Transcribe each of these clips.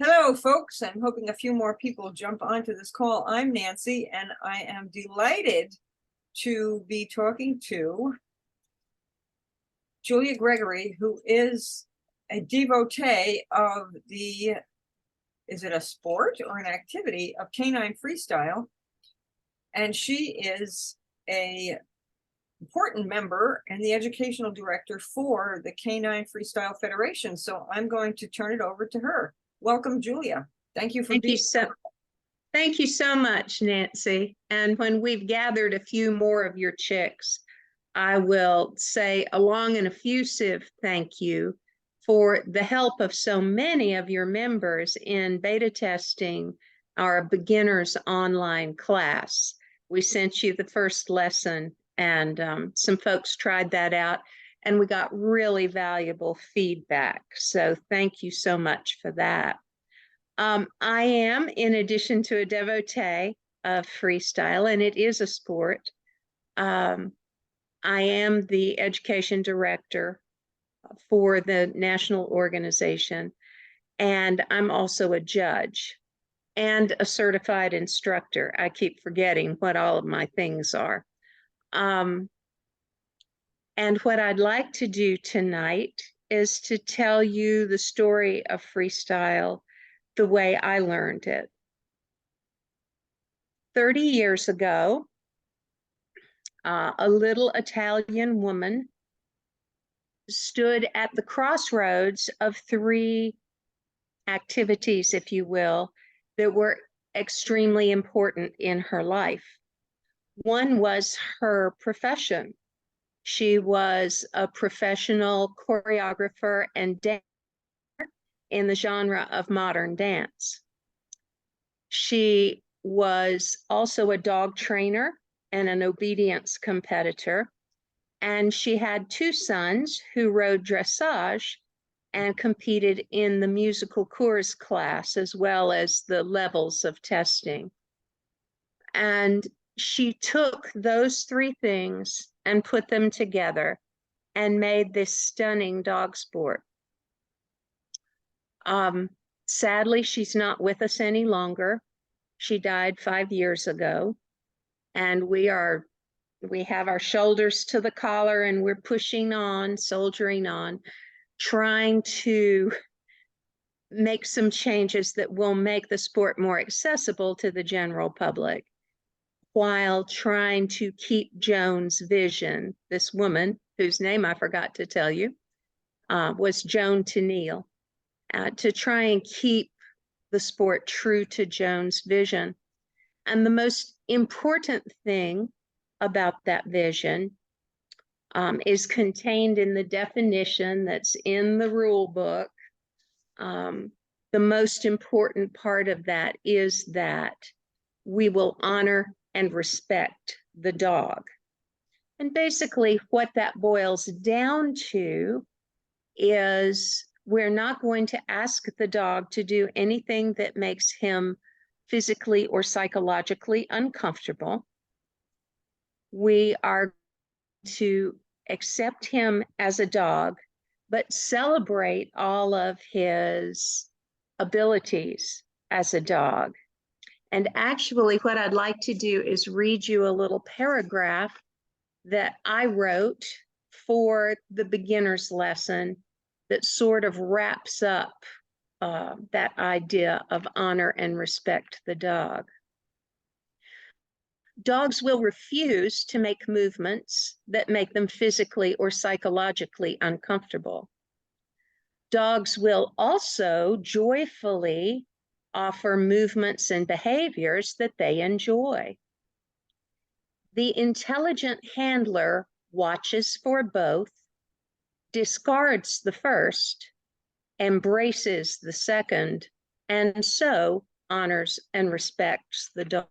Hello, folks. I'm hoping a few more people jump onto this call. I'm Nancy, and I am delighted to be talking to Julia Gregory, who is a devotee of is it a sport or an activity of canine freestyle? And she is a important member and the educational director for the Canine Freestyle Federation. So I'm going to turn it over to her. Welcome, Julia. Thank you for being here. Thank you so much, Nancy. And when we've gathered a few more of your chicks, I will say a long and effusive thank you for the help of so many of your members in beta testing our beginners online class. We sent you the first lesson, and some folks tried that out, and we got really valuable feedback. So thank you so much for that. I am, in addition to a devotee of freestyle, and it is a sport, I am the education director for the national organization, and I'm also a judge and a certified instructor. I keep forgetting what all of my things are. And what I'd like to do tonight is to tell you the story of freestyle the way I learned it. 30 years ago, a little Italian woman stood at the crossroads of three activities, if you will, that were extremely important in her life. One was her profession. She was a professional choreographer and dancer in the genre of modern dance. She was also a dog trainer and an obedience competitor. And she had two sons who rode dressage and competed in the musical chorus class, as well as the levels of testing. And she took those three things and put them together and made this stunning dog sport. Sadly, she's not with us any longer. She died 5 years ago, and we have our shoulders to the collar, and we're pushing on, soldiering on, trying to make some changes that will make the sport more accessible to the general public, while trying to keep Joan's vision. This woman, whose name I forgot to tell you, was Joan Tennille, to try and keep the sport true to Joan's vision. And the most important thing about that vision is contained in the definition that's in the rule book. The most important part of that is that we will honor and respect the dog. And basically what that boils down to is we're not going to ask the dog to do anything that makes him physically or psychologically uncomfortable. We are to accept him as a dog, but celebrate all of his abilities as a dog. And actually, what I'd like to do is read you a little paragraph that I wrote for the beginner's lesson that sort of wraps up that idea of honor and respect the dog. Dogs will refuse to make movements that make them physically or psychologically uncomfortable. Dogs will also joyfully offer movements and behaviors that they enjoy. The intelligent handler watches for both, discards the first, embraces the second, and so honors and respects the dog.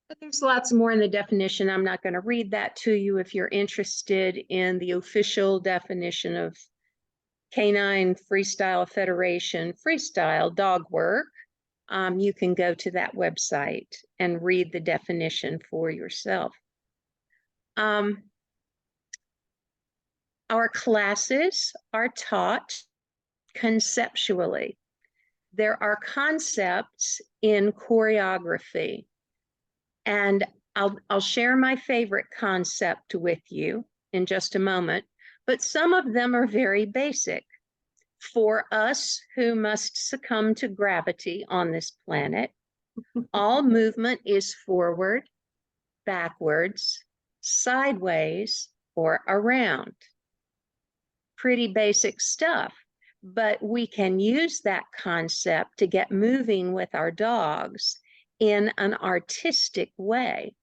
But there's lots more in the definition. I'm not going to read that to you. If you're interested in the official definition of Canine Freestyle Federation freestyle dog work, you can go to that website and read the definition for yourself. Our classes are taught conceptually. there are concepts in choreography, and I'll share my favorite concept with you in just a moment, but some of them are very basic. For us who must succumb to gravity on this planet, all movement is forward, backwards, sideways, or around. Pretty basic stuff, but we can use that concept to get moving with our dogs in an artistic way,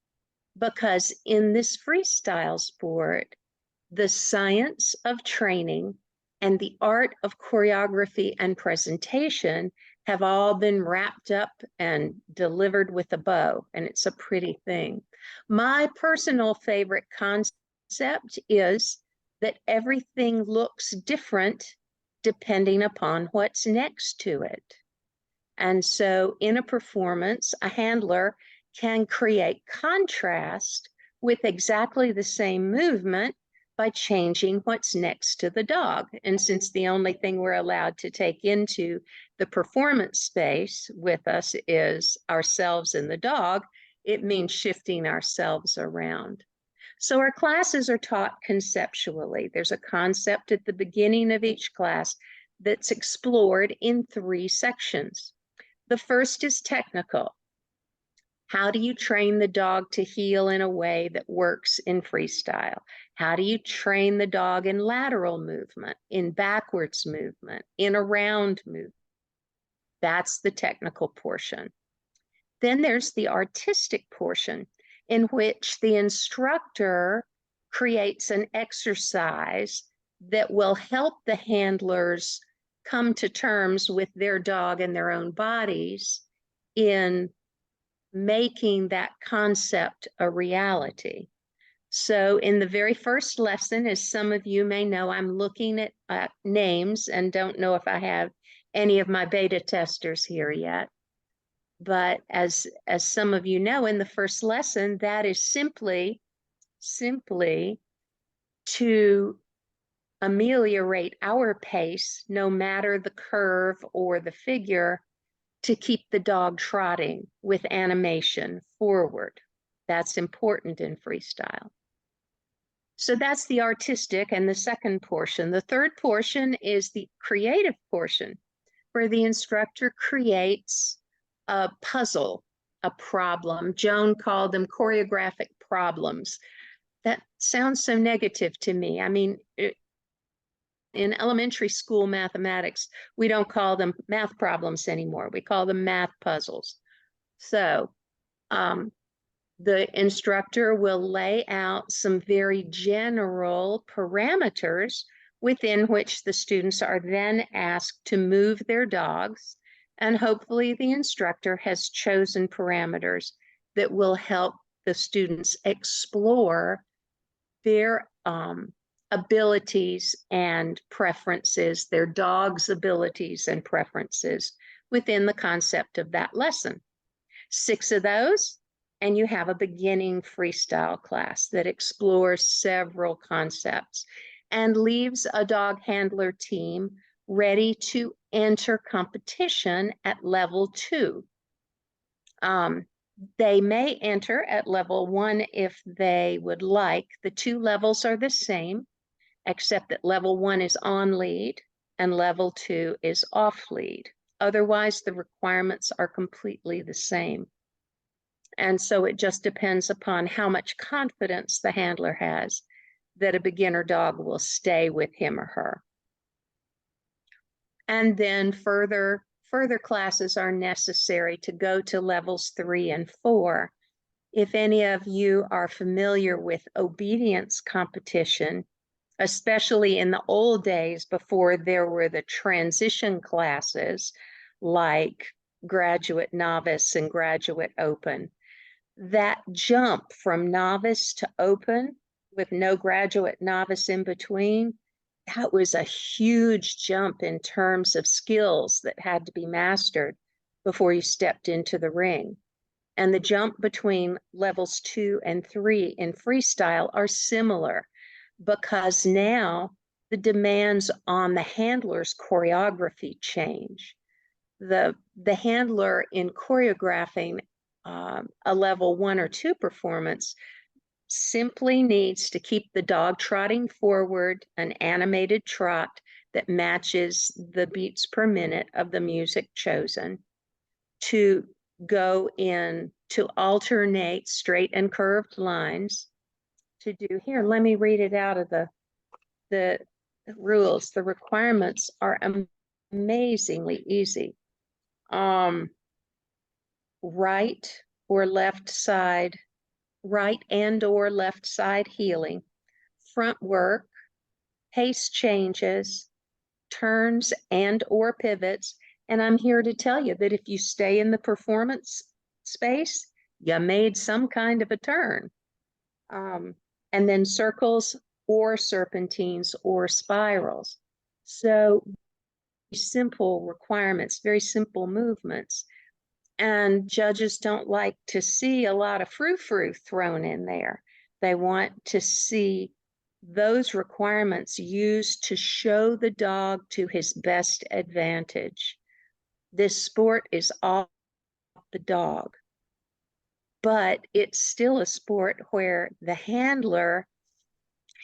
because in this freestyle sport, the science of training and the art of choreography and presentation have all been wrapped up and delivered with a bow, and it's a pretty thing. My personal favorite concept is that everything looks different depending upon what's next to it. And so in a performance, a handler can create contrast with exactly the same movement by changing what's next to the dog. And since the only thing we're allowed to take into the performance space with us is ourselves and the dog, it means shifting ourselves around. So our classes are taught conceptually. There's a concept at the beginning of each class that's explored in 3 sections. The first is technical. How do you train the dog to heel in a way that works in freestyle? How do you train the dog in lateral movement, in backwards movement, in around movement? That's the technical portion. Then there's the artistic portion, in which the instructor creates an exercise that will help the handlers come to terms with their dog and their own bodies in making that concept a reality. So in the very first lesson, as some of you may know, I'm looking at names and don't know if I have any of my beta testers here yet. But as some of you know, in the first lesson, that is simply to ameliorate our pace, no matter the curve or the figure, to keep the dog trotting with animation forward. That's important in freestyle. So that's the artistic and the second portion. The third portion is the creative portion, where the instructor creates a puzzle, a problem. Joan called them choreographic problems. That sounds so negative to me. I mean, in elementary school mathematics, we don't call them math problems anymore. We call them math puzzles. So the instructor will lay out some very general parameters within which the students are then asked to move their dogs. And hopefully the instructor has chosen parameters that will help the students explore their abilities and preferences, their dog's abilities and preferences within the concept of that lesson. 6 of those, and you have a beginning freestyle class that explores several concepts and leaves a dog handler team ready to enter competition at level 2. They may enter at level 1 if they would like. The 2 levels are the same, except that level 1 is on lead and level 2 is off lead. Otherwise, the requirements are completely the same. And so it just depends upon how much confidence the handler has that a beginner dog will stay with him or her. And then further classes are necessary to go to levels 3 and 4. If any of you are familiar with obedience competition, especially in the old days before there were the transition classes like graduate novice and graduate open, that jump from novice to open with no graduate novice in between, that was a huge jump in terms of skills that had to be mastered before you stepped into the ring. And the jump between levels 2 and 3 in freestyle are similar, because now the demands on the handler's choreography change. the handler in choreographing a level 1 or 2 performance simply needs to keep the dog trotting forward, an animated trot that matches the beats per minute of the music chosen, to go in to alternate straight and curved lines, to do here. Let me read it out of the rules. The requirements are amazingly easy. Right or left side, right and or left side heeling, front work, pace changes, turns and or pivots. And I'm here to tell you that if you stay in the performance space, you made some kind of a turn. And then circles or serpentines or spirals. So simple requirements, very simple movements. And judges don't like to see a lot of frou-frou thrown in there. They want to see those requirements used to show the dog to his best advantage. This sport is all the dog, but it's still a sport where the handler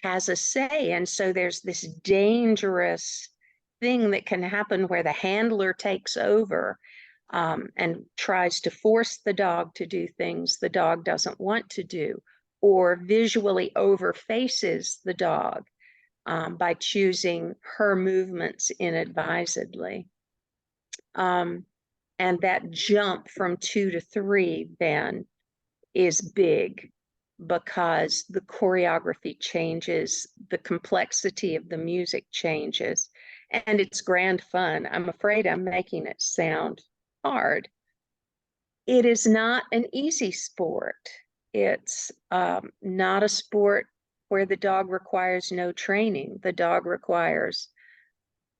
has a say. And so there's this dangerous thing that can happen where the handler takes over and tries to force the dog to do things the dog doesn't want to do, or visually overfaces the dog by choosing her movements inadvisedly. And that jump from 2 to 3 then is big, because the choreography changes, the complexity of the music changes, and it's grand fun. I'm afraid I'm making it sound hard. It is not an easy sport. It's not a sport where the dog requires no training. The dog requires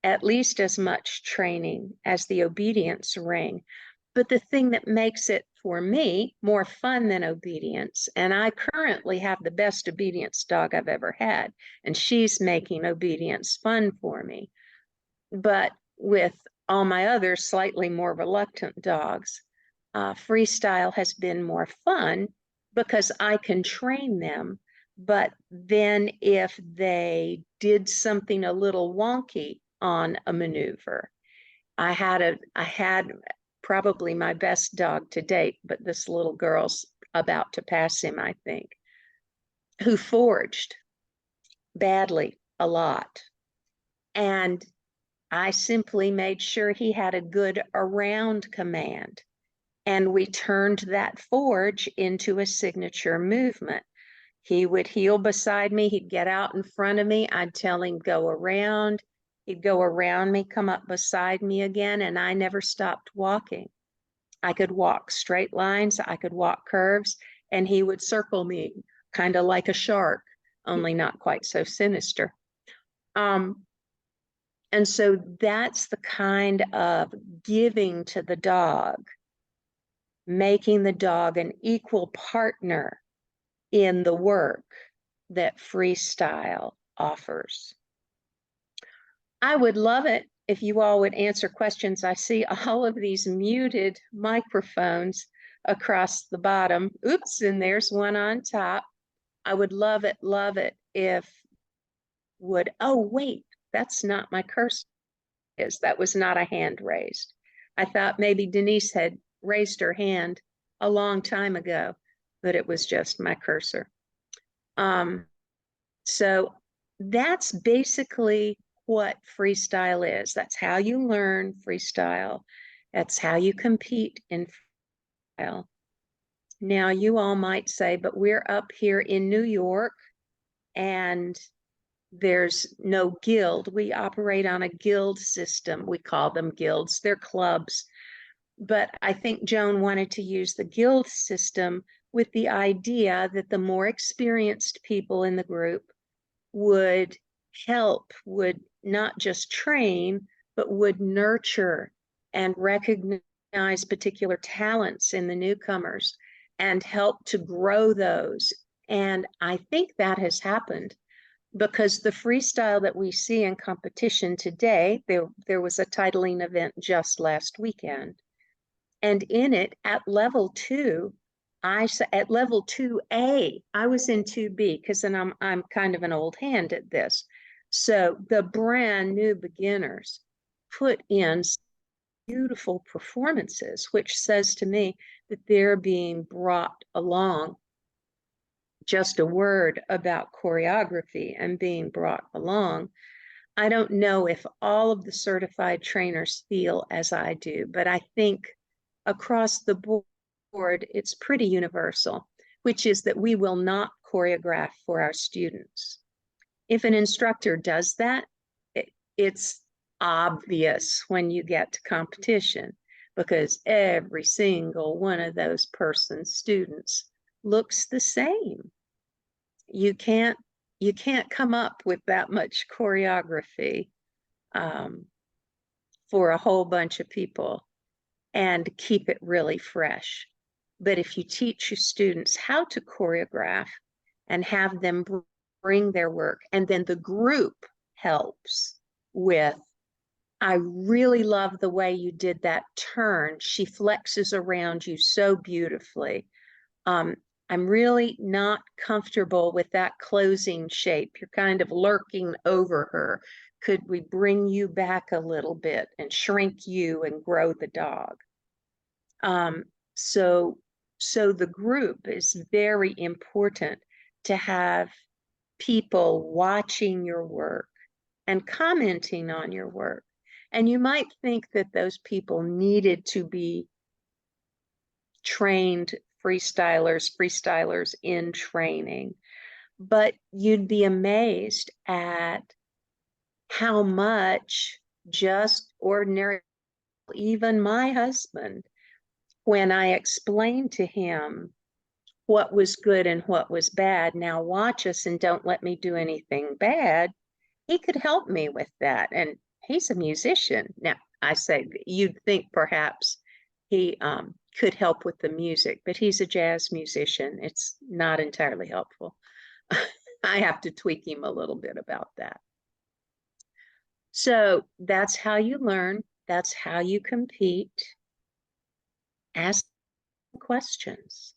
at least as much training as the obedience ring. But the thing that makes it, for me, more fun than obedience, and I currently have the best obedience dog I've ever had, and she's making obedience fun for me. But with all my other slightly more reluctant dogs, freestyle has been more fun because I can train them. But then if they did something a little wonky on a maneuver, I had probably my best dog to date, but this little girl's about to pass him, I think, who forged badly a lot. And I simply made sure he had a good around command. And we turned that forge into a signature movement. He would heel beside me. He'd get out in front of me. I'd tell him, go around. He'd go around me, come up beside me again, and I never stopped walking. I could walk straight lines. I could walk curves, and he would circle me kind of like a shark, only not quite so sinister. And so that's the kind of giving to the dog, making the dog an equal partner in the work that freestyle offers. I would love it if you all would answer questions. I see all of these muted microphones across the bottom. Oops, and there's one on top. I would love it if would, oh wait, that's not my cursor. That was not a hand raised. I thought maybe Denise had raised her hand a long time ago, but it was just my cursor. So that's basically what freestyle is. That's how you learn freestyle. That's how you compete in freestyle. Now, you all might say, but we're up here in New York and there's no guild. We operate on a guild system. We call them guilds. They're clubs. But I think Joan wanted to use the guild system with the idea that the more experienced people in the group would help, would not just train, but would nurture and recognize particular talents in the newcomers and help to grow those. And I think that has happened. because the freestyle that we see in competition today, there was a titling event just last weekend. And in it, at level 2, at level 2A, I was in 2B because then I'm kind of an old hand at this. So the brand new beginners put in beautiful performances, which says to me that they're being brought along. Just a word about choreography and being brought along. I don't know if all of the certified trainers feel as I do, but I think across the board, it's pretty universal, which is that we will not choreograph for our students. If an instructor does that, it's obvious when you get to competition, because every single one of those person's students looks the same. You can't come up with that much choreography for a whole bunch of people and keep it really fresh. But if you teach your students how to choreograph and have them bring their work, and then the group helps with, I really love the way you did that turn. She flexes around you so beautifully. I'm really not comfortable with that closing shape. You're kind of lurking over her. Could we bring you back a little bit and shrink you and grow the dog? So the group is very important, to have people watching your work and commenting on your work. And you might think that those people needed to be trained freestylers in training, but you'd be amazed at how much just ordinary, even my husband, when I explained to him what was good and what was bad, now watch us and don't let me do anything bad, he could help me with that. And he's a musician. Now, I say, you'd think perhaps he could help with the music, but he's a jazz musician. It's not entirely helpful. I have to tweak him a little bit about that. So that's how you learn. That's how you compete. Ask questions.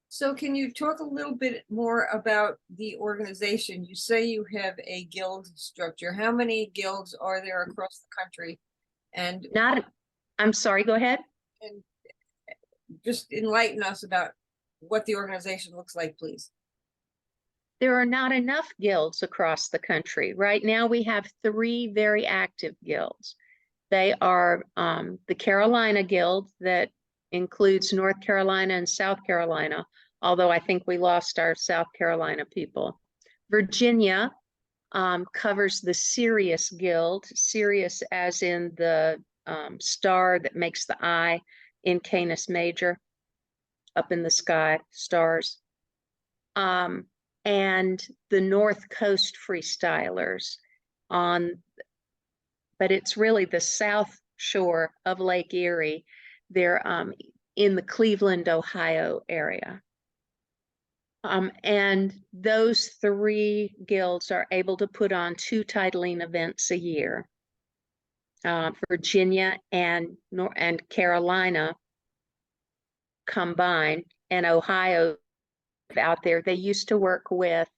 So can you talk a little bit more about the organization? You say you have a guild structure. How many guilds are there across the country? And I'm sorry, go ahead. And just enlighten us about what the organization looks like, please. There are not enough guilds across the country. Right now we have 3 very active guilds. They are the Carolina Guild, that includes North Carolina and South Carolina, although I think we lost our South Carolina people. Virginia covers the Sirius Guild, Sirius as in the star that makes the eye in Canis Major, up in the sky, stars. And the North Coast Freestylers but it's really the south shore of Lake Erie. They're in the Cleveland, Ohio area. And those 3 guilds are able to put on 2 titling events a year. Virginia and Carolina combined, and Ohio out there. They used to work with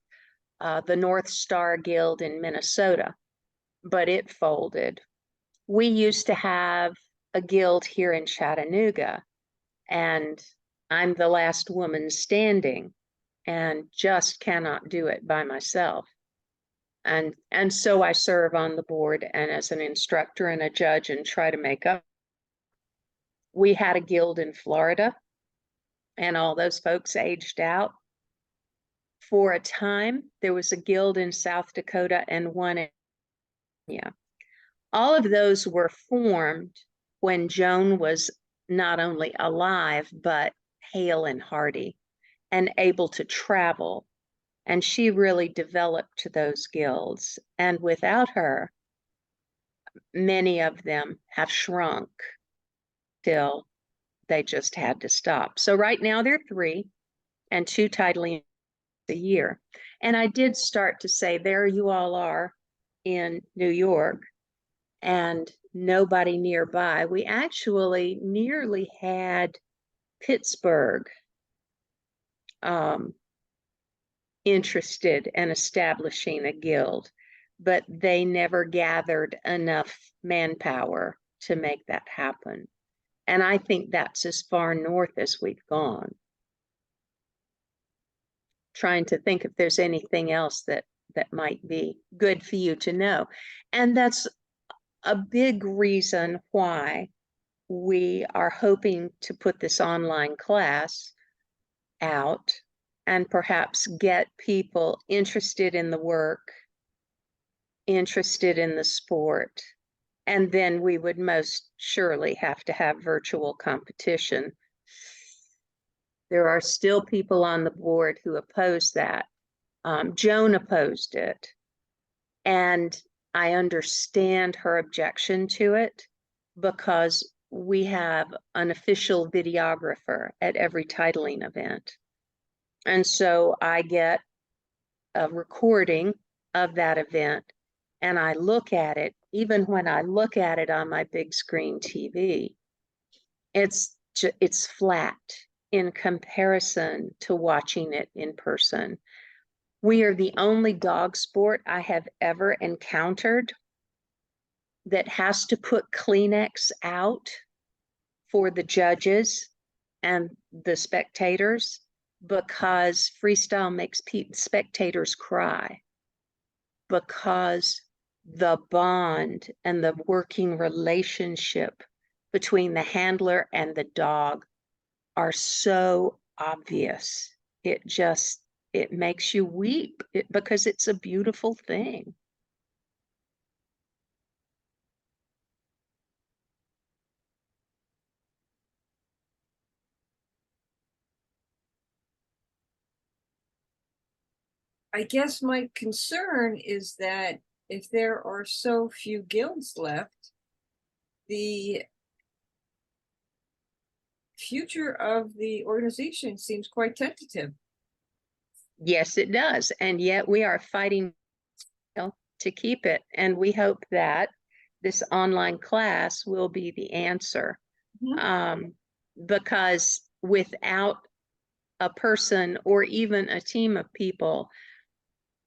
the North Star Guild in Minnesota, but it folded. We used to have a guild here in Chattanooga, and I'm the last woman standing and just cannot do it by myself. And so I serve on the board and as an instructor and a judge and try to make up. We had a guild in Florida, and all those folks aged out. For a time, there was a guild in South Dakota and one in Virginia. All of those were formed when Joan was not only alive, but hale and hearty and able to travel. And she really developed those guilds. And without her, many of them have shrunk till they just had to stop. So right now there are 3 and 2 titling a year. And I did start to say, there you all are in New York and nobody nearby. We actually nearly had Pittsburgh interested in establishing a guild, but they never gathered enough manpower to make that happen. And I think that's as far north as we've gone. Trying to think if there's anything else that might be good for you to know. And that's a big reason why we are hoping to put this online class out and perhaps get people interested in the work, interested in the sport, and then we would most surely have to have virtual competition. There are still people on the board who oppose that. Joan opposed it, and I understand her objection to it because we have an official videographer at every titling event. And so I get a recording of that event and I look at it. Even when I look at it on my big screen TV, it's flat in comparison to watching it in person. We are the only dog sport I have ever encountered that has to put Kleenex out for the judges and the spectators because freestyle makes spectators cry, because the bond and the working relationship between the handler and the dog are so obvious. It makes you weep because it's a beautiful thing. I guess my concern is that if there are so few guilds left, the future of the organization seems quite tentative. Yes, it does. And yet we are fighting to keep it. And we hope that this online class will be the answer. Because without a person or even a team of people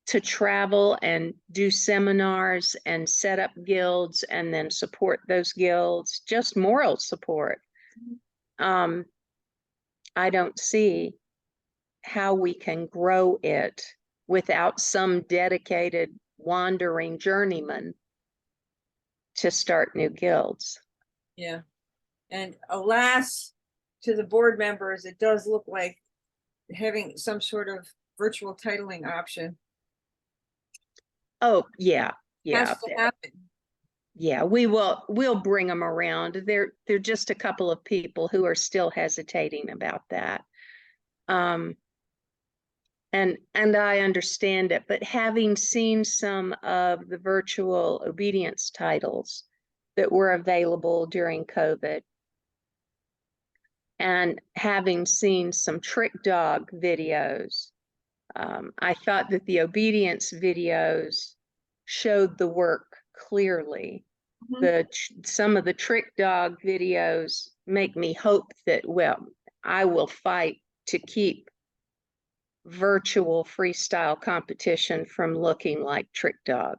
to travel and do seminars and set up guilds and then support those guilds, just moral support, I don't see how we can grow it without some dedicated wandering journeyman to start new guilds. Yeah. And alas, to the board members, it does look like having some sort of virtual titling option Oh, yeah. has to happen. Yeah, we'll bring them around. They're just a couple of people who are still hesitating about that. And I understand it, but having seen some of the virtual obedience titles that were available during COVID, and having seen some trick dog videos, I thought that the obedience videos showed the work clearly. Some of the trick dog videos make me hope that, well, I will fight to keep virtual freestyle competition from looking like trick dog,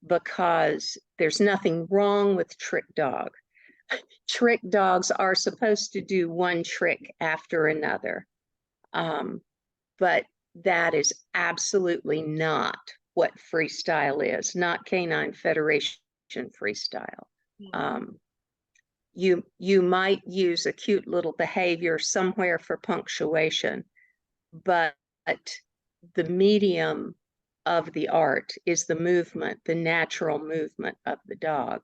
because there's nothing wrong with trick dog. Trick dogs are supposed to do one trick after another, but that is absolutely not what freestyle is, not Canine Federation freestyle. You might use a cute little behavior somewhere for punctuation, but the medium of the art is the movement, the natural movement of the dog.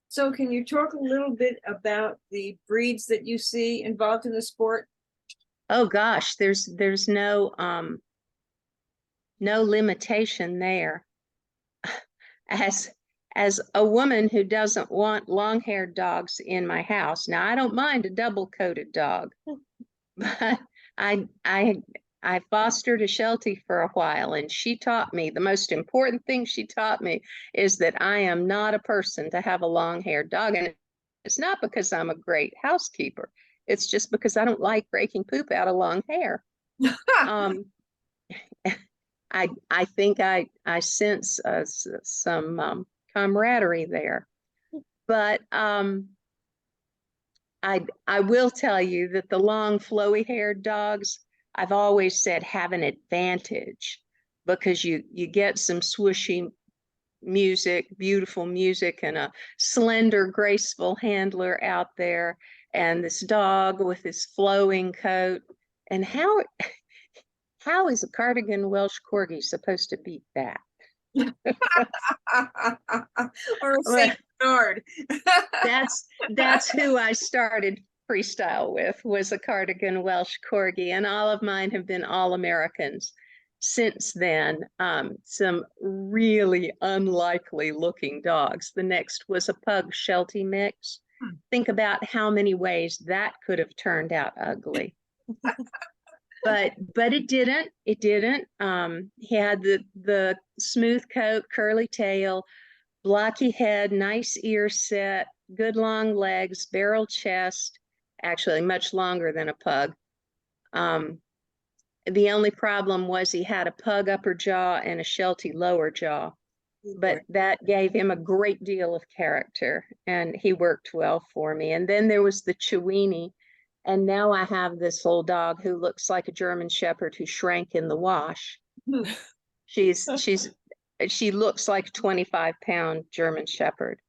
So can you talk a little bit about the breeds that you see involved in the sport? Oh gosh, there's no limitation there. As as a woman who doesn't want long-haired dogs in my house, now I don't mind a double-coated dog, but I fostered a Sheltie for a while, and she taught me, the most important thing she taught me is that I am not a person to have a long-haired dog. And it's not because I'm a great housekeeper. It's just because I don't like breaking poop out of long hair. Um, I think I sense some camaraderie there, but I will tell you that the long flowy haired dogs, I've always said, have an advantage because you get some swooshy music, beautiful music, and a slender, graceful handler out there, and this dog with his flowing coat. And how is a cardigan Welsh Corgi supposed to beat that? Or a Well, Saint Bernard. that's who I started freestyle with, was a cardigan Welsh Corgi, and all of mine have been all Americans since then. Some really unlikely looking dogs. The next was a pug Sheltie mix. Think about how many ways that could have turned out ugly. But it didn't. It didn't. He had the smooth coat, curly tail, blocky head, nice ear set, good long legs, barrel chest, actually much longer than a pug. The only problem was he had a pug upper jaw and a Sheltie lower jaw, but that gave him a great deal of character, and he worked well for me. And then there was the Chiweenie, and now I have this little dog who looks like a German Shepherd who shrank in the wash. She looks like a 25-pound German Shepherd.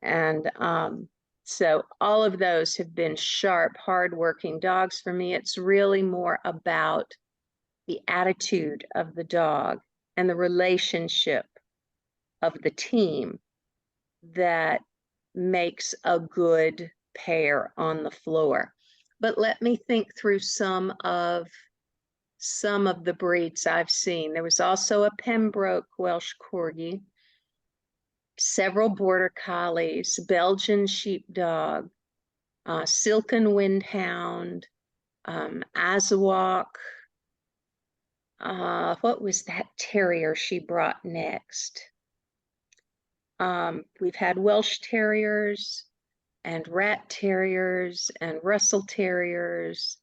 And so all of those have been sharp, hardworking dogs for me. It's really more about the attitude of the dog and the relationship of the team that makes a good pair on the floor. But let me think through some of the breeds I've seen. There was also a Pembroke Welsh Corgi, several Border Collies, Belgian Sheepdog, Silken Windhound, Azawak. What was that terrier she brought next? We've had Welsh Terriers and Rat Terriers and Russell Terriers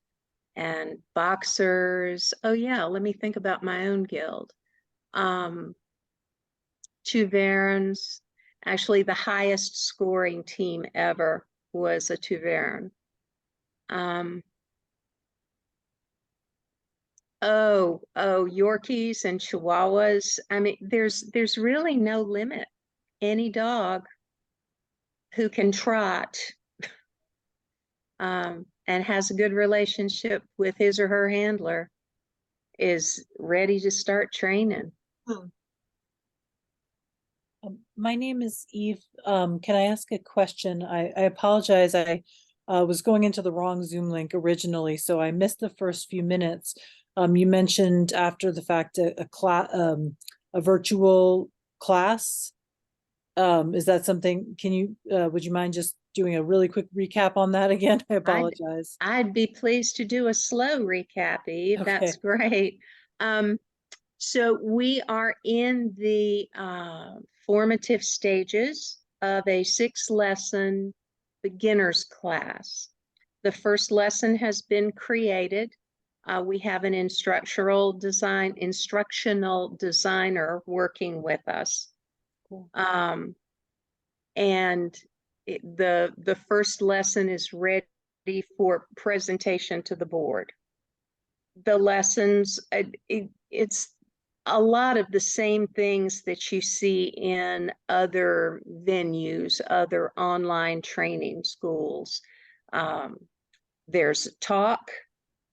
and Boxers. Oh yeah, let me think about my own guild. Tuvernes. Actually, the highest scoring team ever was a Tuverne. Oh, Yorkies and Chihuahuas. I mean, there's really no limit. Any dog who can trot and has a good relationship with his or her handler is ready to start training. My name is Eve. Can I ask a question? I apologize. I was going into the wrong Zoom link originally, so I missed the first few minutes. You mentioned after the fact a virtual class. Is that something? Can you would you mind just doing a really quick recap on that again? I apologize. I'd be pleased to do a slow recap, Eve. Okay. That's great. So we are in the formative stages of a 6-lesson beginner's class. The first lesson has been created. We have an instructional designer working with us. Cool. And the first lesson is ready for presentation to the board. The lessons, it's a lot of the same things that you see in other venues, other online training schools. There's talk,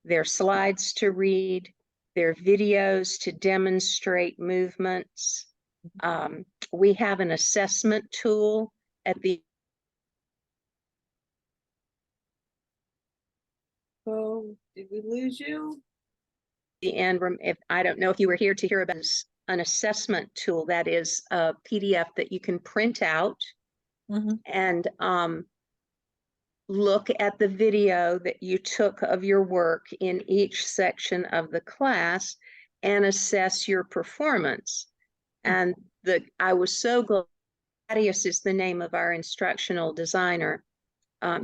there are slides to read, there are videos to demonstrate movements. We have an assessment tool at the Oh, did we lose you? end. If I don't know if you were here to hear about this an assessment tool that is a PDF that you can print out Mhm. and look at the video that you took of your work in each section of the class and assess your performance. And I was so glad. Thaddeus is the name of our instructional designer.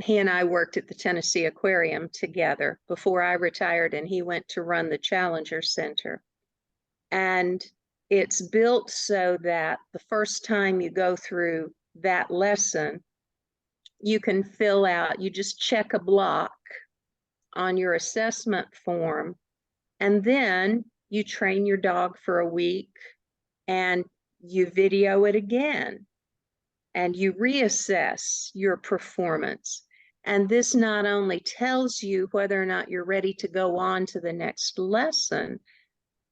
He and I worked at the Tennessee Aquarium together before I retired, and he went to run the Challenger Center. And it's built so that the first time you go through that lesson, you can fill out, you just check a block on your assessment form, and then you train your dog for a week and you video it again and you reassess your performance. And this not only tells you whether or not you're ready to go on to the next lesson,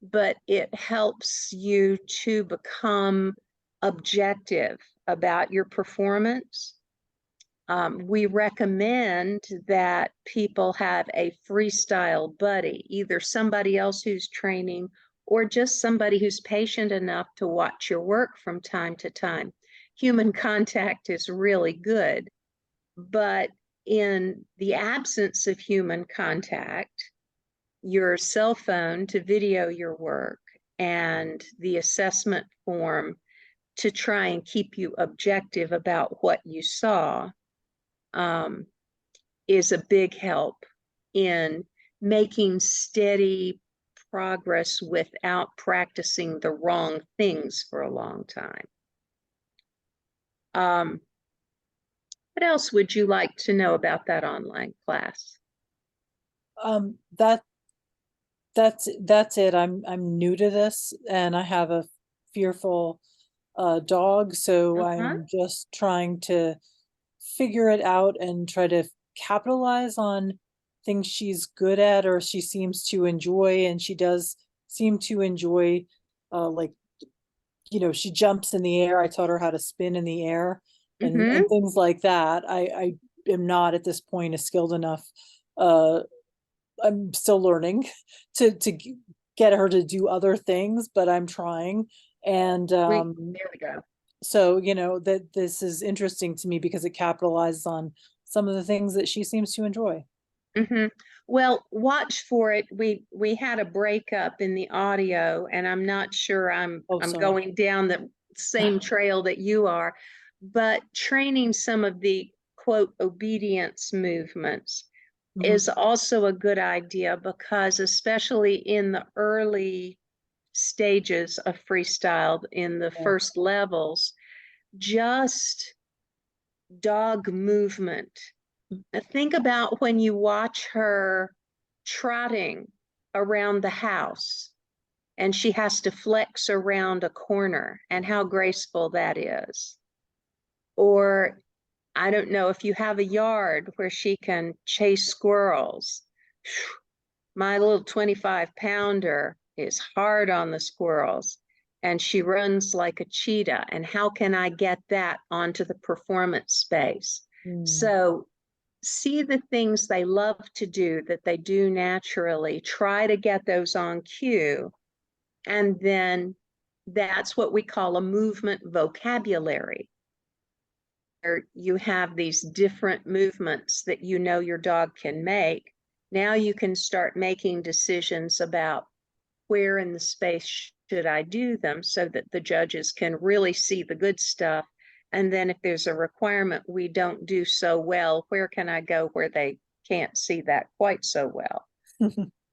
but it helps you to become objective about your performance. We recommend that people have a freestyle buddy, either somebody else who's training or just somebody who's patient enough to watch your work from time to time. Human contact is really good, but in the absence of human contact, your cell phone to video your work and the assessment form to try and keep you objective about what you saw is a big help in making steady progress without practicing the wrong things for a long time. What else would you like to know about that online class? That's it. I'm new to this, and I have a fearful dog, so I'm just trying to figure it out and try to capitalize on things she's good at or she seems to enjoy, and she does seem to enjoy like, you know, she jumps in the air. I taught her how to spin in the air and things like that. I am not at this point skilled enough. I'm still learning to get her to do other things, but I'm trying. And There we go. so, you know, that this is interesting to me because it capitalizes on some of the things that she seems to enjoy. Well, watch for it. We had a breakup in the audio, and I'm not sure I'm Sorry. going down the same trail that you are, but training some of the quote obedience movements is also a good idea, because especially in the early stages of freestyle, in the first levels, just dog movement. Think about when you watch her trotting around the house and she has to flex around a corner and how graceful that is. Or I don't know, if you have a yard where she can chase squirrels. My little 25-pounder is hard on the squirrels and she runs like a cheetah. And how can I get that onto the performance space? So see the things they love to do that they do naturally, try to get those on cue. And then that's what we call a movement vocabulary. You have these different movements that you know your dog can make. Now you can start making decisions about where in the space should I do them so that the judges can really see the good stuff. And then if there's a requirement we don't do so well, where can I go where they can't see that quite so well?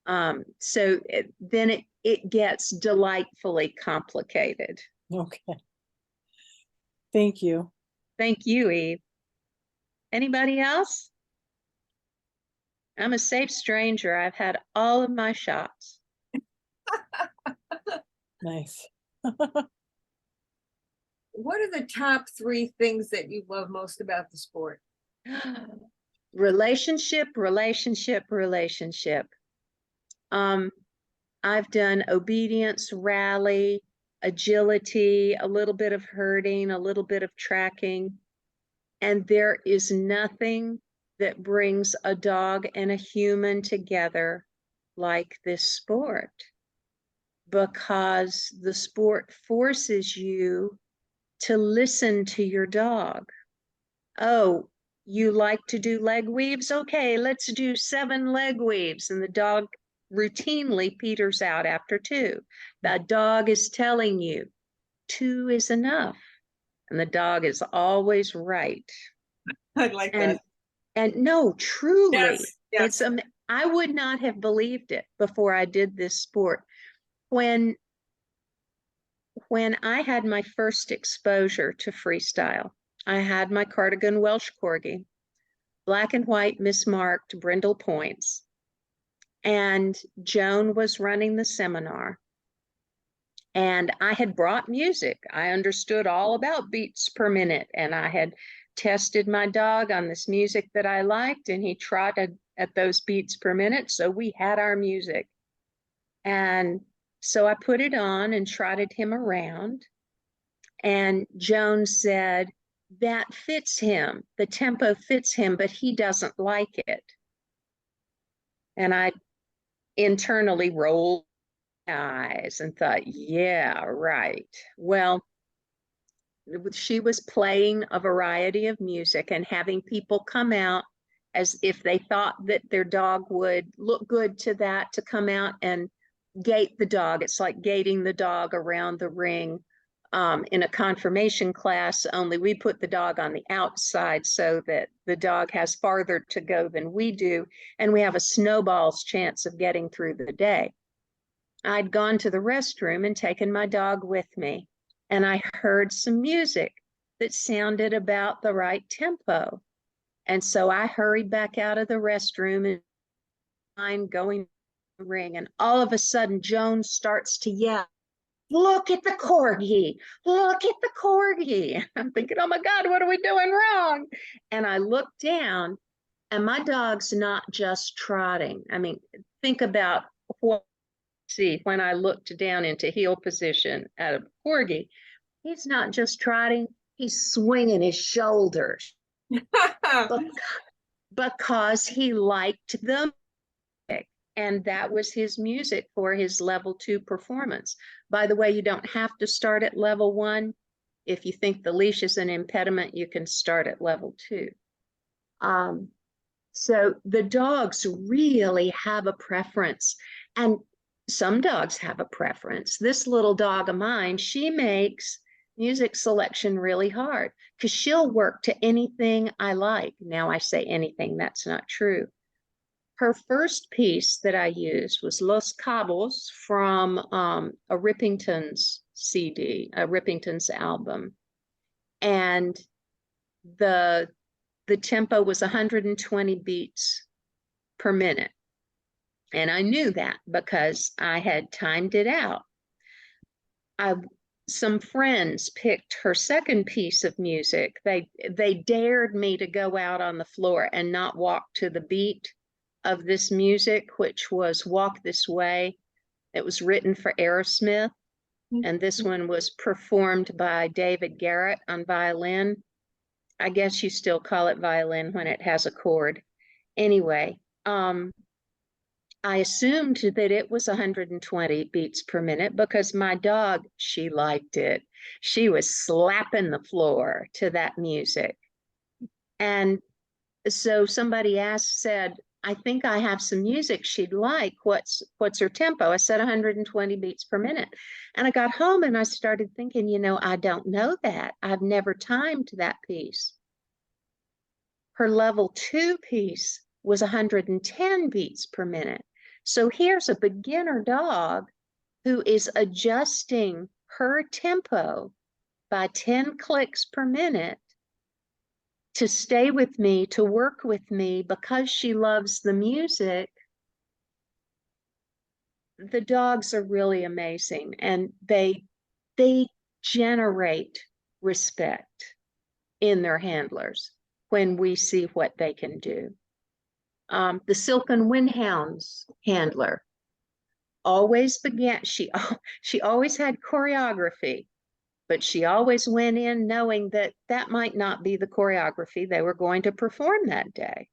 Then it gets delightfully complicated. Okay. Thank you. Thank you, Eve. Anybody else? I'm a safe stranger. I've had all of my shots. Nice. What are the top 3 things that you love most about the sport? Relationship, relationship, relationship. I've done obedience, rally, agility, a little bit of herding, a little bit of tracking. And there is nothing that brings a dog and a human together like this sport. because the sport forces you to listen to your dog. Oh, you like to do leg weaves? Okay, let's do 7 leg weaves. And the dog routinely peters out after 2. The dog is telling you 2 is enough. And the dog is always right. I like And that. and no, truly, Yes, yes. I would not have believed it before I did this sport. When I had my first exposure to freestyle, I had my cardigan Welsh Corgi, black and white mismarked brindle points. And Joan was running the seminar. And I had brought music. I understood all about beats per minute. And I had tested my dog on this music that I liked, and he trotted at those beats per minute. So we had our music. And so I put it on and trotted him around. And Joan said, that fits him. The tempo fits him, but he doesn't like it. And I internally rolled my eyes and thought, yeah, right. Well, she was playing a variety of music and having people come out as if they thought that their dog would look good to that, to come out and gate the dog. It's like gating the dog around the ring in a confirmation class, only we put the dog on the outside so that the dog has farther to go than we do, and we have a snowball's chance of getting through the day. I'd gone to the restroom and taken my dog with me, and I heard some music that sounded about the right tempo. And so I hurried back out of the restroom and I'm going to the ring, and all of a sudden Joan starts to yell, look at the corgi, look at the corgi. I'm thinking, oh my God, what are we doing wrong? And I look down, and my dog's not just trotting. I mean, think about what I see when I looked down into heel position at a corgi. He's not just trotting, he's swinging his shoulders because he liked the music. And that was his music for his level 2 performance. By the way, you don't have to start at level 1. If you think the leash is an impediment, you can start at level 2. So the dogs really have a preference. And some dogs have a preference. This little dog of mine, she makes music selection really hard because she'll work to anything I like. Now I say anything, that's not true. Her first piece that I used was Los Cabos from a Rippingtons CD, a Rippingtons album. And the tempo was 120 beats per minute. And I knew that because I had timed it out. Some friends picked her second piece of music. They dared me to go out on the floor and not walk to the beat of this music, which was Walk This Way. It was written for Aerosmith, and this one was performed by David Garrett on violin. I guess you still call it violin when it has a chord. Anyway, I assumed that it was 120 beats per minute because my dog, she liked it. She was slapping the floor to that music. And so somebody said, I think I have some music she'd like. What's her tempo? I said 120 beats per minute. And I got home and I started thinking, I don't know that. I've never timed that piece. Her level 2 piece was 110 beats per minute. So here's a beginner dog who is adjusting her tempo by 10 clicks per minute to stay with me, to work with me because she loves the music. The dogs are really amazing, and they generate respect in their handlers when we see what they can do. The Silken Windhound's handler always began, she always had choreography, but she always went in knowing that that might not be the choreography they were going to perform that day.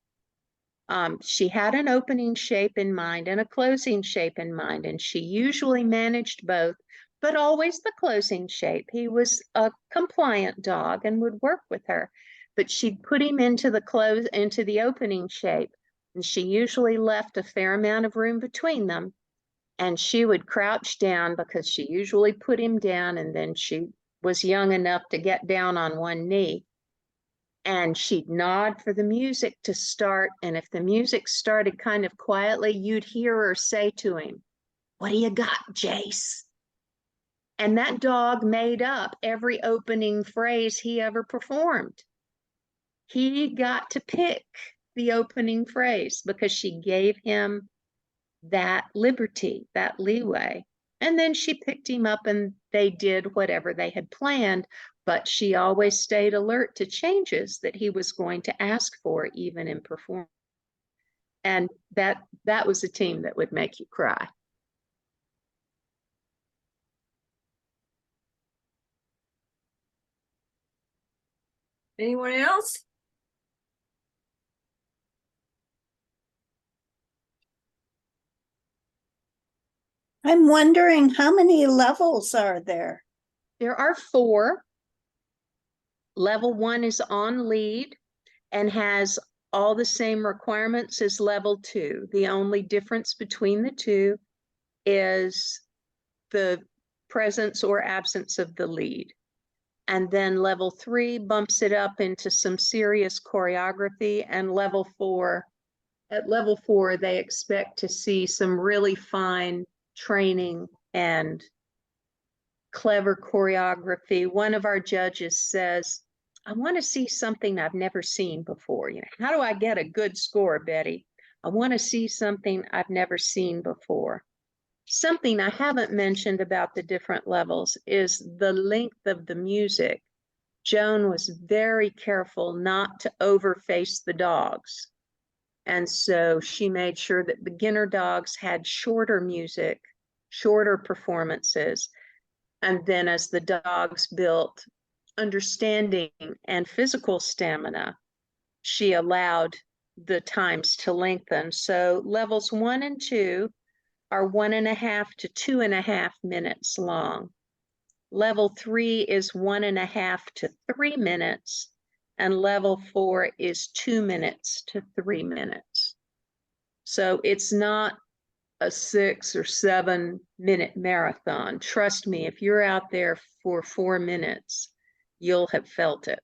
She had an opening shape in mind and a closing shape in mind, and she usually managed both, but always the closing shape. He was a compliant dog and would work with her, but she'd put him into the opening shape, and she usually left a fair amount of room between them. And she would crouch down because she usually put him down, and then she was young enough to get down on one knee. And she'd nod for the music to start. And if the music started kind of quietly, you'd hear her say to him, "What do you got, Jace?" And that dog made up every opening phrase he ever performed. He got to pick the opening phrase because she gave him that liberty, that leeway. And then she picked him up and they did whatever they had planned, but she always stayed alert to changes that he was going to ask for, even in performance. And that was a team that would make you cry. Anyone else? I'm wondering how many levels are there? There are 4. Level 1 is on lead and has all the same requirements as level 2. The only difference between the two is the presence or absence of the lead. And then level 3 bumps it up into some serious choreography, and at level 4, they expect to see some really fine training and clever choreography. One of our judges says, "I want to see something I've never seen before. How do I get a good score, Betty? I want to see something I've never seen before." Something I haven't mentioned about the different levels is the length of the music. Joan was very careful not to overface the dogs. And so she made sure that beginner dogs had shorter music, shorter performances. And then as the dogs built understanding and physical stamina, she allowed the times to lengthen. So levels 1 and 2 are 1.5 to 2.5 minutes long. Level 3 is 1.5 to 3 minutes, and level 4 is 2 minutes to 3 minutes. So it's not a 6 or 7 minute marathon. Trust me, if you're out there for 4 minutes, you'll have felt it.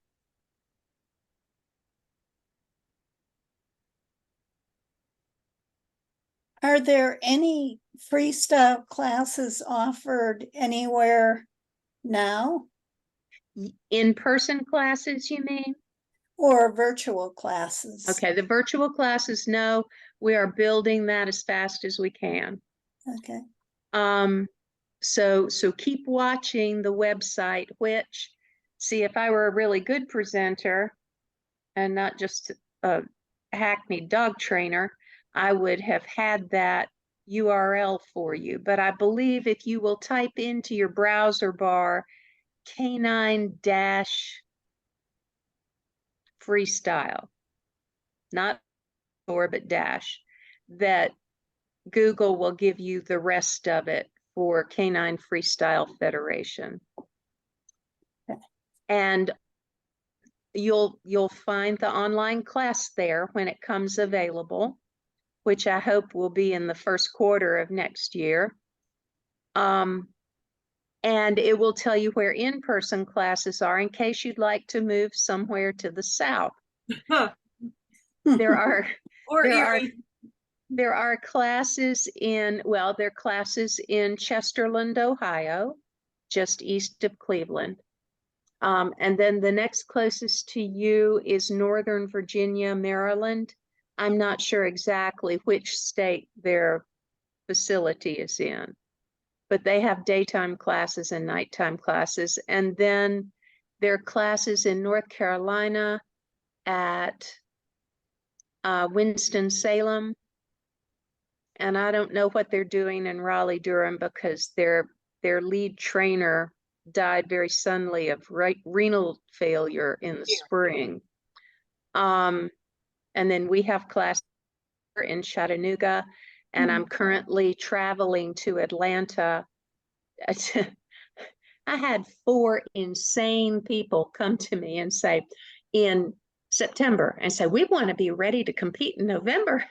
Are there any freestyle classes offered anywhere now, In-person classes, you mean? or virtual classes? Okay, the virtual classes, no, we are building that as fast as we can. Okay. So keep watching the website, which, see, if I were a really good presenter and not just a hackneyed dog trainer, I would have had that URL for you. But I believe if you will type into your browser bar Canine Freestyle, not or but dash, that Google will give you the rest of it for Canine Freestyle Federation. Okay. And you'll find the online class there when it comes available, which I hope will be in the first quarter of next year. And it will tell you where in-person classes are in case you'd like to move somewhere to the south. There are Or Erie. there are classes in, well, there are classes in Chesterland, Ohio, just east of Cleveland. And then the next closest to you is Northern Virginia, Maryland. I'm not sure exactly which state their facility is in, but they have daytime classes and nighttime classes. And then there are classes in North Carolina at Winston-Salem. And I don't know what they're doing in Raleigh-Durham because their lead trainer died very suddenly of renal failure in the spring. And then we have class in Chattanooga, and I'm currently traveling to Atlanta. I had 4 insane people come to me and say in September and say, we want to be ready to compete in November.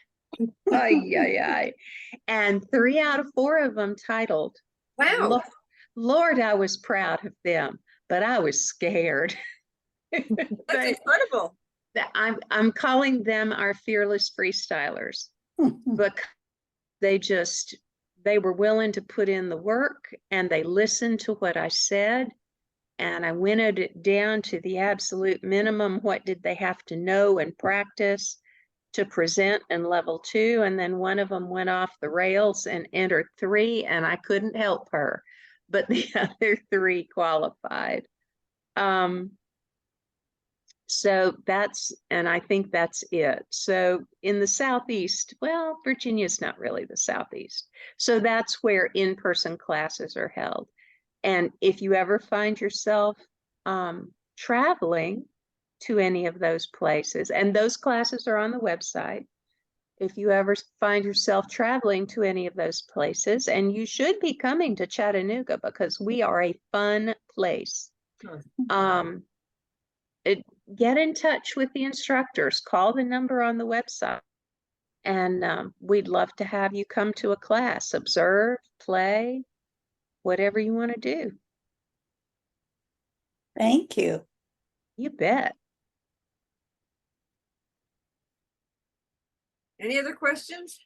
Ay, ay, ay. And 3 out of 4 of them titled. Wow. Lord, I was proud of them, but I was scared. That's incredible. I'm calling them our fearless freestylers, but they were willing to put in the work, and they listened to what I said, and I winnowed it down to the absolute minimum. What did they have to know and practice to present in level 2? And then one of them went off the rails and entered 3, and I couldn't help her, but the other 3 qualified. So and I think that's it. So in the Southeast, well, Virginia's not really the Southeast. So that's where in-person classes are held. And if you ever find yourself traveling to any of those places, and those classes are on the website, if you ever find yourself traveling to any of those places, and you should be coming to Chattanooga because we are a fun place. Get in touch with the instructors, call the number on the website, and we'd love to have you come to a class, observe, play, whatever you want to do. Thank you. You bet. Any other questions?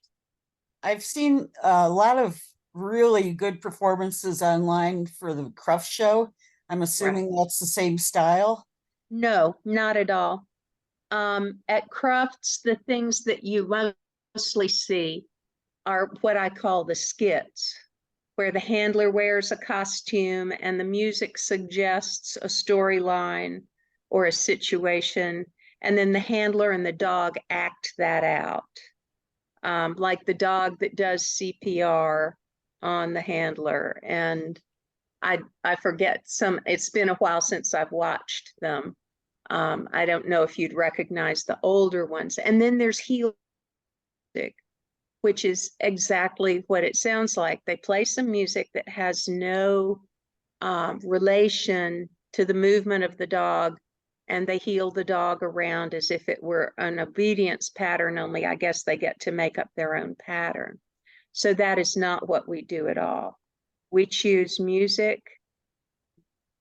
I've seen a lot of really good performances online for the Cruft show. I'm assuming that's the same style. No, not at all. At Crufts, the things that you mostly see are what I call the skits, where the handler wears a costume and the music suggests a storyline or a situation, and then the handler and the dog act that out. Like the dog that does CPR on the handler. And I forget it's been a while since I've watched them. I don't know if you'd recognize the older ones. And then there's heel music, which is exactly what it sounds like. They play some music that has no relation to the movement of the dog, and they heel the dog around as if it were an obedience pattern, only I guess they get to make up their own pattern. So that is not what we do at all. We choose music,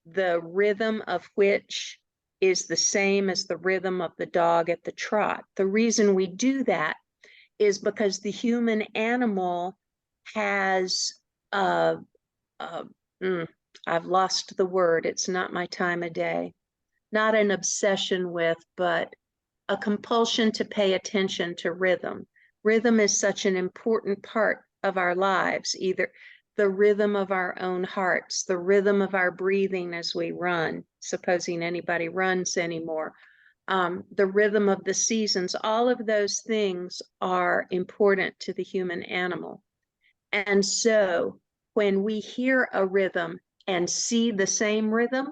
the rhythm of which is the same as the rhythm of the dog at the trot. The reason we do that is because the human animal has I've lost the word. It's not my time of day. Not an obsession with, but a compulsion to pay attention to rhythm. Rhythm is such an important part of our lives, either the rhythm of our own hearts, the rhythm of our breathing as we run, supposing anybody runs anymore, the rhythm of the seasons. All of those things are important to the human animal. And so when we hear a rhythm and see the same rhythm,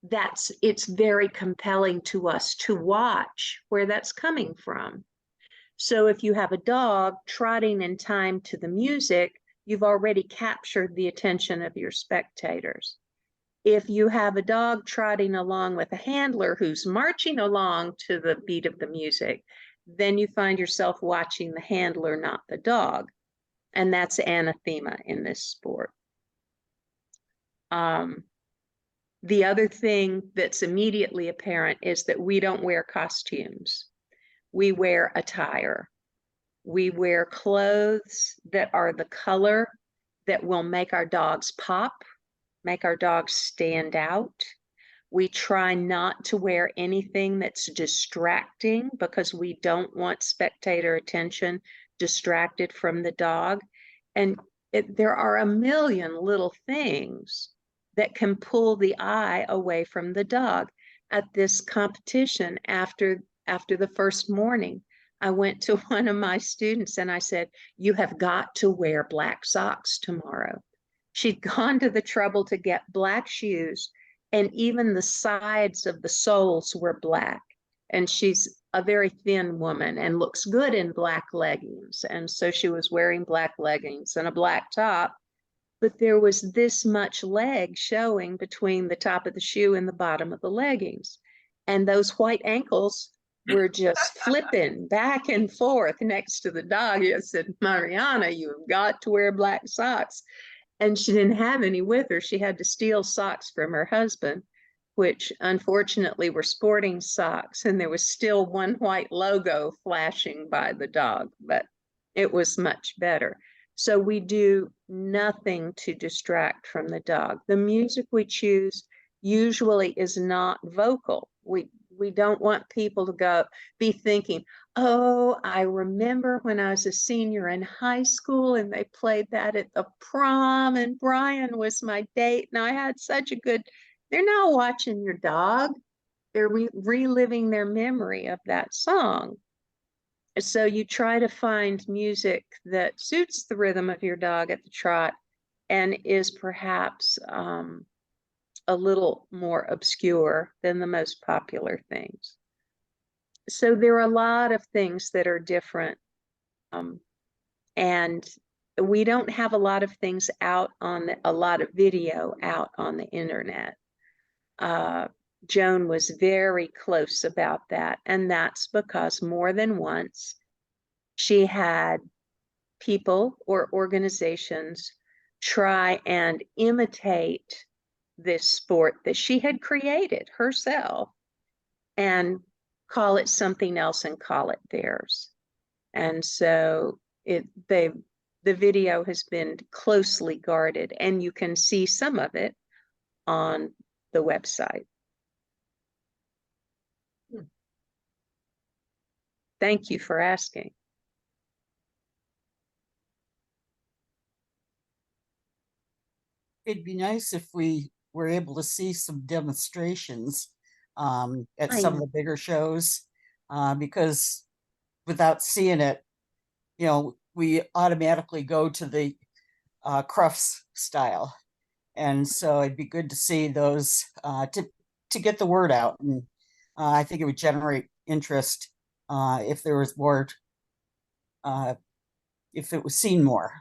it's very compelling to us to watch where that's coming from. So if you have a dog trotting in time to the music, you've already captured the attention of your spectators. If you have a dog trotting along with a handler who's marching along to the beat of the music, then you find yourself watching the handler, not the dog. And that's anathema in this sport. The other thing that's immediately apparent is that we don't wear costumes. We wear attire. We wear clothes that are the color that will make our dogs pop, make our dogs stand out. We try not to wear anything that's distracting because we don't want spectator attention distracted from the dog. And there are a million little things that can pull the eye away from the dog. At this competition, after the first morning, I went to one of my students and I said, "You have got to wear black socks tomorrow." She'd gone to the trouble to get black shoes, and even the sides of the soles were black. And she's a very thin woman and looks good in black leggings. And so she was wearing black leggings and a black top, but there was this much leg showing between the top of the shoe and the bottom of the leggings. And those white ankles were just flipping back and forth next to the dog. I said, Mariana, you've got to wear black socks. And she didn't have any with her. She had to steal socks from her husband, which unfortunately were sporting socks. And there was still one white logo flashing by the dog, but it was much better. So we do nothing to distract from the dog. The music we choose usually is not vocal. We don't want people to be thinking, oh, I remember when I was a senior in high school and they played that at the prom and Brian was my date and I had such a good, they're not watching your dog. They're reliving their memory of that song. So you try to find music that suits the rhythm of your dog at the trot and is perhaps a little more obscure than the most popular things. So there are a lot of things that are different. And we don't have a lot of things out on a lot of video out on the internet. Joan was very close about that. And that's because more than once she had people or organizations try and imitate this sport that she had created herself and call it something else and call it theirs. And so the video has been closely guarded and you can see some of it on the website. Thank you for asking. It'd be nice if we were able to see some demonstrations at some of the bigger shows, because without seeing it, you know, we automatically go to the Crufts style. And so it'd be good to see those to get the word out. And I think it would generate interest if there was more, if it was seen more.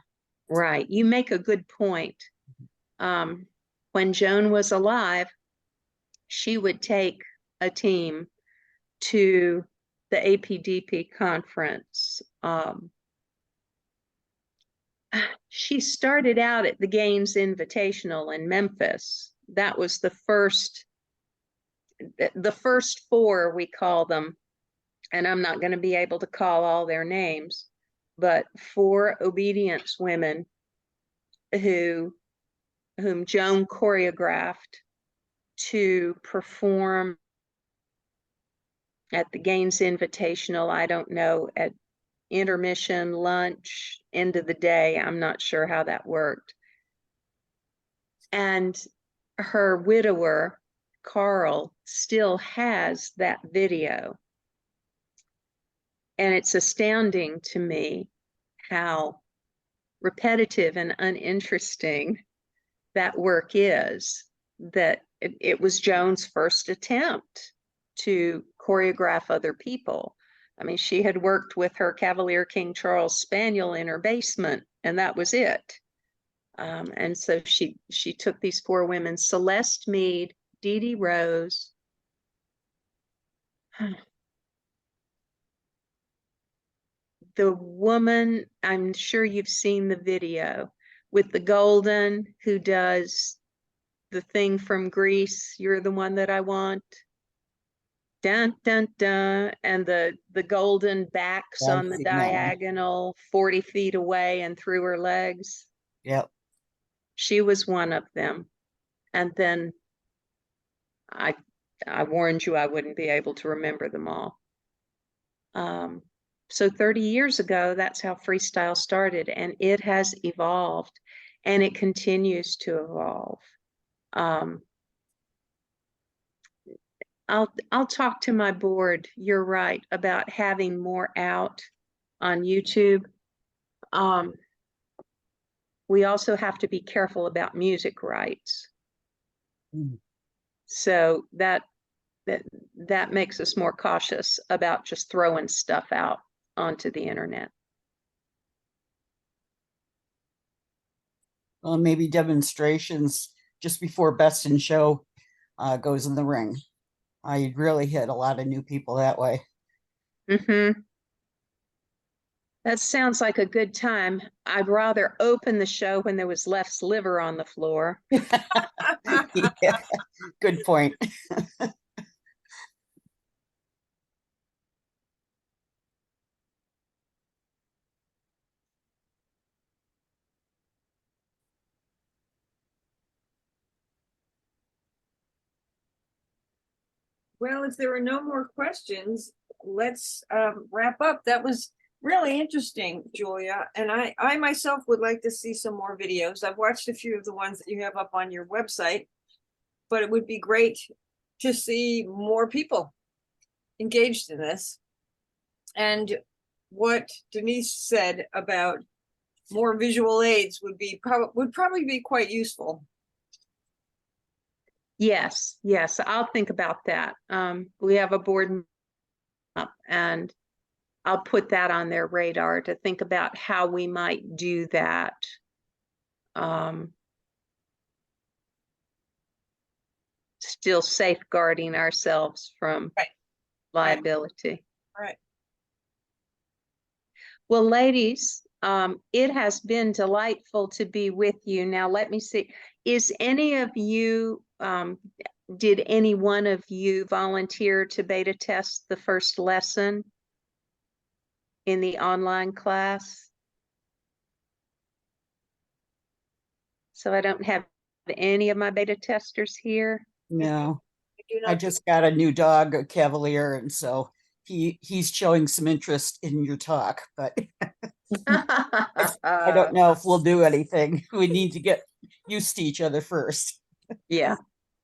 Right. You make a good point. When Joan was alive, she would take a team to the APDP conference. She started out at the Gaines Invitational in Memphis. That was the first four, we call them, and I'm not going to be able to call all their names, but 4 obedience women whom Joan choreographed to perform at the Gaines Invitational. I don't know, at intermission, lunch, end of the day. I'm not sure how that worked. And her widower, Carl, still has that video. And it's astounding to me how repetitive and uninteresting that work is, that it was Joan's first attempt to choreograph other people. I mean, she had worked with her Cavalier King Charles Spaniel in her basement, and that was it. And so she took these 4 women, Celeste Mead, Dee Dee Rose, the woman, I'm sure you've seen the video with the golden who does the thing from Greece, You're the One That I Want. Dun, dun, dun. And the golden backs on the diagonal 40 feet away and through her legs. Yep. She was one of them. And then I warned you I wouldn't be able to remember them all. So 30 years ago, that's how freestyle started, and it has evolved and it continues to evolve. I'll talk to my board. You're right about having more out on YouTube. We also have to be careful about music rights. So that that makes us more cautious about just throwing stuff out onto the internet. Well, maybe demonstrations just before Best in Show goes in the ring. You'd really hit a lot of new people that way. Mm-hmm. That sounds like a good time. I'd rather open the show when there was less liver on the floor. Yeah, good point. Well, if there are no more questions, let's wrap up. That was really interesting, Julia. And I myself would like to see some more videos. I've watched a few of the ones that you have up on your website, but it would be great to see more people engaged in this. And what Denise said about more visual aids would probably be quite useful. Yes, I'll think about that. We have a board up and I'll put that on their radar to think about how we might do that. Still safeguarding ourselves from Right. liability. Right. Well, ladies, it has been delightful to be with you. Now, let me see. Is any of you, did any one of you volunteer to beta test the first lesson in the online class? So I don't have any of my beta testers here. No, I do I not just got a new dog, a Cavalier, and so he's showing some interest in your talk, but I don't know if we'll do anything. We need to get used to each other first. Yeah.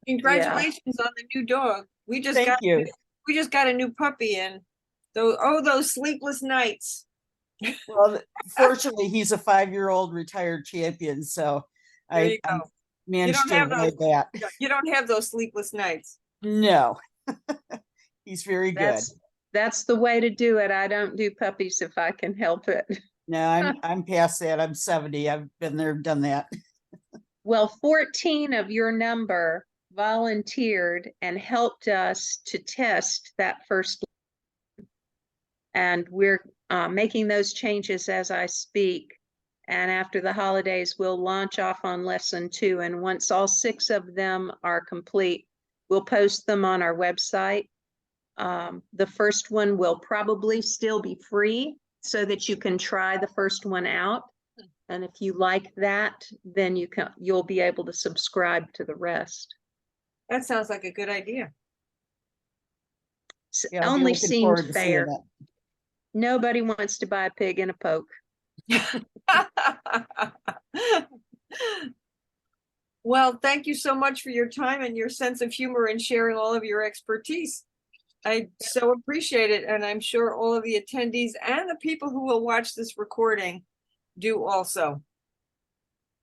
Congratulations on the new dog. We just Thank you. got a new puppy in. Those sleepless nights. Well, fortunately, he's a 5-year-old retired champion, so There you I go. managed don't to have avoid that. You don't have those sleepless nights. No, he's very good. That's the way to do it. I don't do puppies if I can help it. No, I'm past that. I'm 70. I've been there, done that. Well, 14 of your number volunteered and helped us to test that first. And we're making those changes as I speak. And after the holidays, we'll launch off on lesson 2. And once all 6 of them are complete, we'll post them on our website. The first one will probably still be free so that you can try the first one out. And if you like that, then you'll be able to subscribe to the rest. That sounds like a good idea. Yeah, I'll be Only looking seemed forward to seeing fair. it. Nobody wants to buy a pig in a poke. Well, thank you so much for your time and your sense of humor and sharing all of your expertise. I so appreciate it, and I'm sure all of the attendees and the people who will watch this recording do also.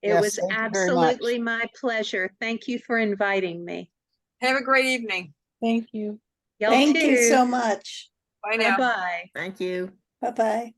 It Yes, was thank you very much. absolutely my pleasure. Thank you for inviting me. Have a great evening. Thank you. Y'all Thank you too. so much. Bye now. Bye-bye. Thank you. Bye-bye.